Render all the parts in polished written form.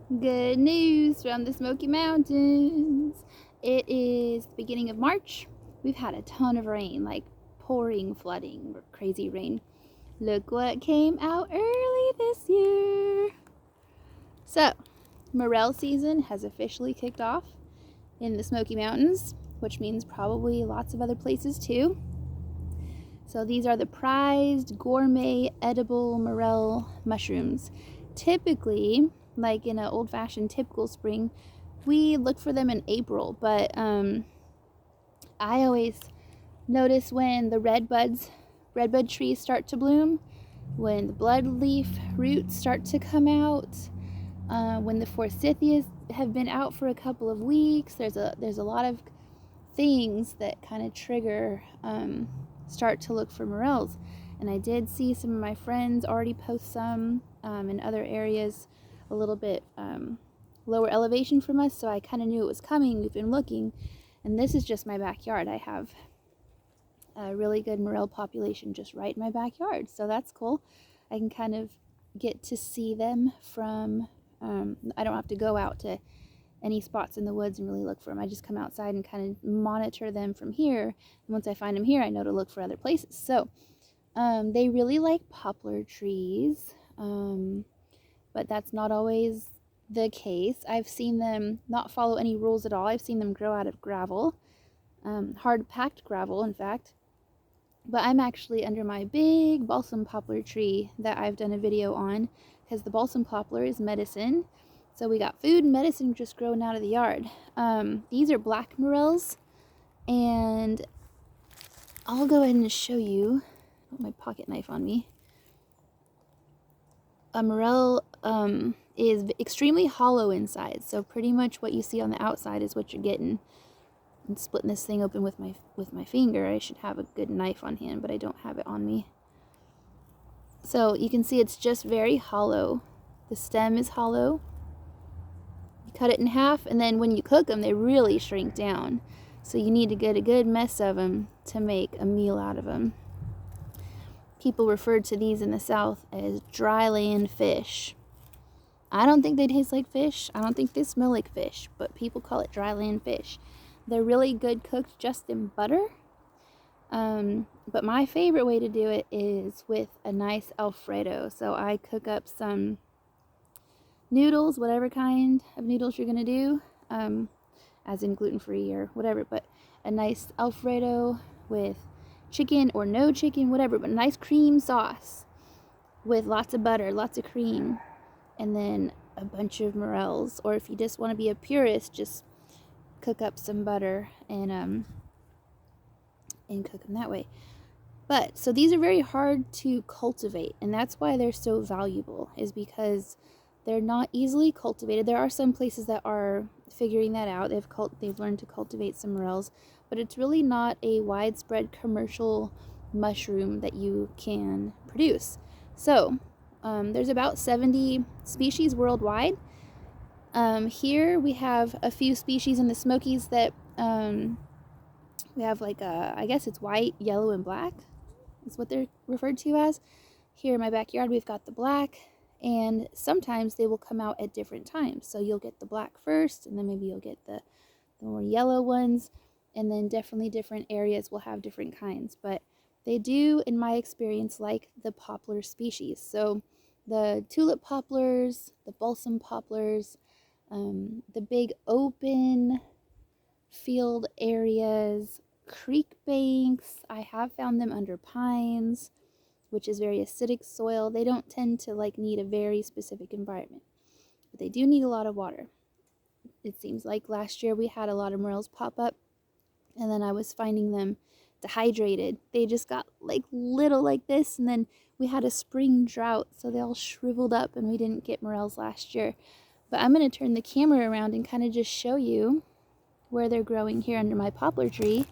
Good news from the Smoky Mountains. It is the beginning of March. We've had a ton of rain, like pouring, flooding, crazy rain. Look what came out early this year. So, Morel season has officially kicked off in the Smoky Mountains, which means probably lots of other places too. So these are the prized gourmet edible morel mushrooms. Typically, like in an old-fashioned typical spring, we look for them in April, but I always notice when the redbud trees start to bloom, when the bloodleaf roots start to come out, when the forsythias have been out for a couple of weeks. There's a lot of things that kind of trigger start to look for morels. And I did see some of my friends already post some in other areas a little bit lower elevation from us, so I kind of knew it was coming. We've been looking, and this is just my backyard. I have a really good morel population just right in my backyard, so that's cool. I can kind of get to see them from I don't have to go out to any spots in the woods and really look for them. I just come outside and kind of monitor them from here, and once I find them here, I know to look for other places. So they really like poplar trees, but that's not always the case. I've seen them not follow any rules at all. I've seen them grow out of gravel, hard packed gravel, in fact. But I'm actually under my big balsam poplar tree that I've done a video on, because the balsam poplar is medicine. So we got food and medicine just growing out of the yard. These are black morels, and I'll go ahead and show you. I have my pocket knife on me. A morel is extremely hollow inside, so pretty much what you see on the outside is what you're getting. I'm splitting this thing open with my finger. I should have a good knife on hand, but I don't have it on me. So you can see it's just very hollow. The stem is hollow. You cut it in half, and then when you cook them, they really shrink down. So you need to get a good mess of them to make a meal out of them. People referred to these in the South as dry land fish. I don't think they taste like fish. I don't think they smell like fish, but people call it dry land fish. They're really good cooked just in butter. But my favorite way to do it is with a nice Alfredo. So I cook up some noodles, whatever kind of noodles you're going to do, as in gluten-free or whatever, but a nice Alfredo with chicken or no chicken, whatever, but a nice cream sauce with lots of butter, lots of cream, and then a bunch of morels. Or if you just want to be a purist, just cook up some butter and cook them that way. But so these are very hard to cultivate, and that's why they're so valuable, is because they're not easily cultivated. There are some places that are figuring that out. They've learned to cultivate some morels, but it's really not a widespread commercial mushroom that you can produce. So there's about 70 species worldwide. Here we have a few species in the Smokies that we have, like I guess it's white, yellow, and black is what they're referred to as. Here in my backyard we've got the black, and sometimes they will come out at different times. So you'll get the black first, and then maybe you'll get the more yellow ones, and then definitely different areas will have different kinds. But they do, in my experience, like the poplar species. So the tulip poplars, the balsam poplars, the big open field areas, creek banks. I have found them under pines, which is very acidic soil. They don't tend to need a very specific environment, but they do need a lot of water. It seems like last year we had a lot of morels pop up, and then I was finding them dehydrated. They just got little like this, and then we had a spring drought, so they all shriveled up and we didn't get morels last year. But I'm going to turn the camera around and kind of just show you where they're growing here under my poplar tree.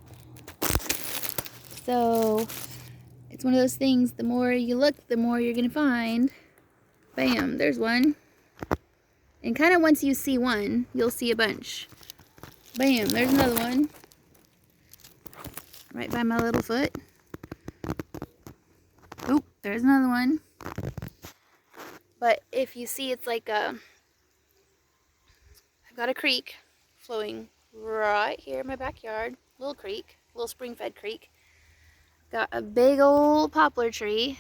So it's one of those things, the more you look, the more you're going to find. Bam, there's one. And kind of once you see one, you'll see a bunch. Bam, there's another one. Right by my little foot. Oh, there's another one. But if you see, it's like a Got a creek flowing right here in my backyard. Little creek, little spring-fed creek. Got a big old poplar tree,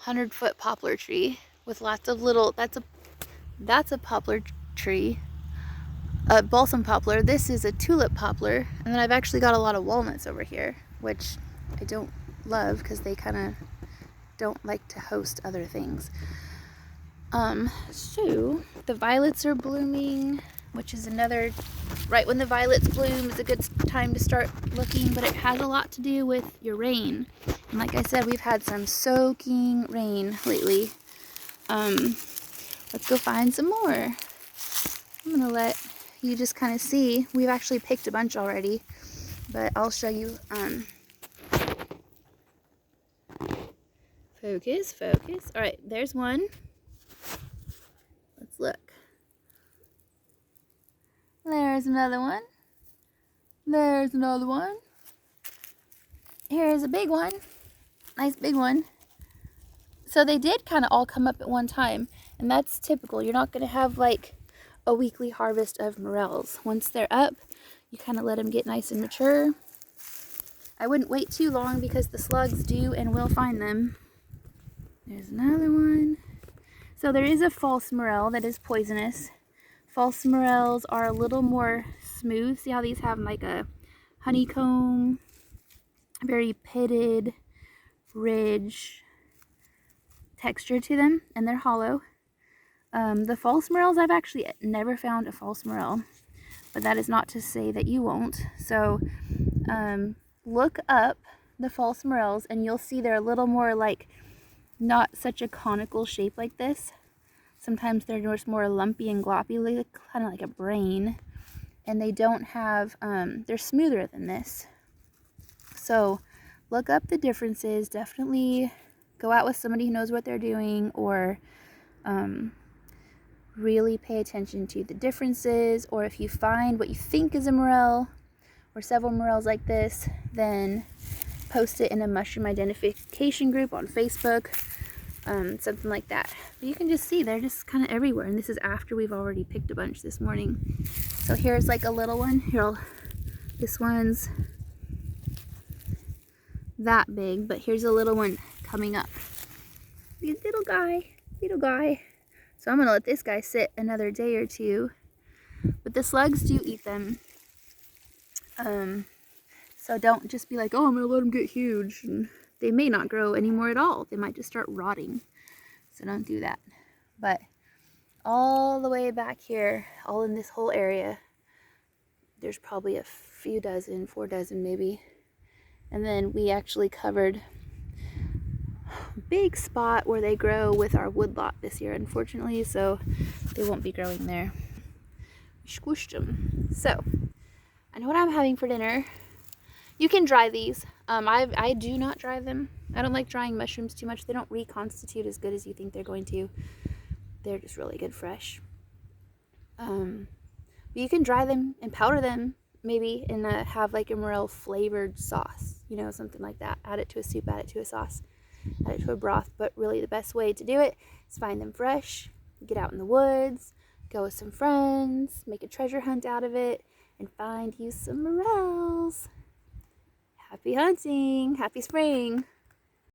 100-foot poplar tree with lots of little, that's a poplar tree, a balsam poplar. This is a tulip poplar, and then I've actually got a lot of walnuts over here, which I don't love because they kind of don't like to host other things. So the violets are blooming, which is another, right when the violets bloom is a good time to start looking, but it has a lot to do with your rain. And like I said, we've had some soaking rain lately. Let's go find some more. I'm gonna let you just kind of see. We've actually picked a bunch already, but I'll show you. Focus, focus. All right, there's one. Let's look. There's another one. There's another one. Here's a big one. Nice big one. So they did kind of all come up at one time, and that's typical. You're not going to have like a weekly harvest of morels. Once they're up, you kind of let them get nice and mature. I wouldn't wait too long because the slugs do and will find them. There's another one. So there is a false morel that is poisonous. False morels are a little more smooth. See how these have like a honeycomb, very pitted ridge texture to them, and they're hollow. The false morels, I've actually never found a false morel, but that is not to say that you won't. So look up the false morels and you'll see they're a little more like not such a conical shape like this. Sometimes they're just more lumpy and gloppy, like, kind of like a brain, and they don't have, they're smoother than this. So look up the differences. Definitely go out with somebody who knows what they're doing, or really pay attention to the differences. Or if you find what you think is a morel or several morels like this, then post it in a mushroom identification group on Facebook, something like that. But you can just see they're just kind of everywhere, and this is after we've already picked a bunch this morning. So here's like a little one. Here, this one's that big, but here's a little one coming up. Little guy, little guy. So I'm gonna let this guy sit another day or two, but the slugs do eat them. So don't just be like, oh, I'm gonna let them get huge. And they may not grow anymore at all. They might just start rotting. So don't do that. But all the way back here, all in this whole area, there's probably a few dozen, 4 dozen maybe. And then we actually covered a big spot where they grow with our woodlot this year, unfortunately, so they won't be growing there. We squished them. So I know what I'm having for dinner. You can dry these. I do not dry them. I don't like drying mushrooms too much. They don't reconstitute as good as you think they're going to. They're just really good fresh. But you can dry them and powder them, maybe, and have like a morel flavored sauce, you know, something like that. Add it to a soup, add it to a sauce, add it to a broth. But really the best way to do it is find them fresh, get out in the woods, go with some friends, make a treasure hunt out of it, and find you some morels. Happy hunting! Happy spring!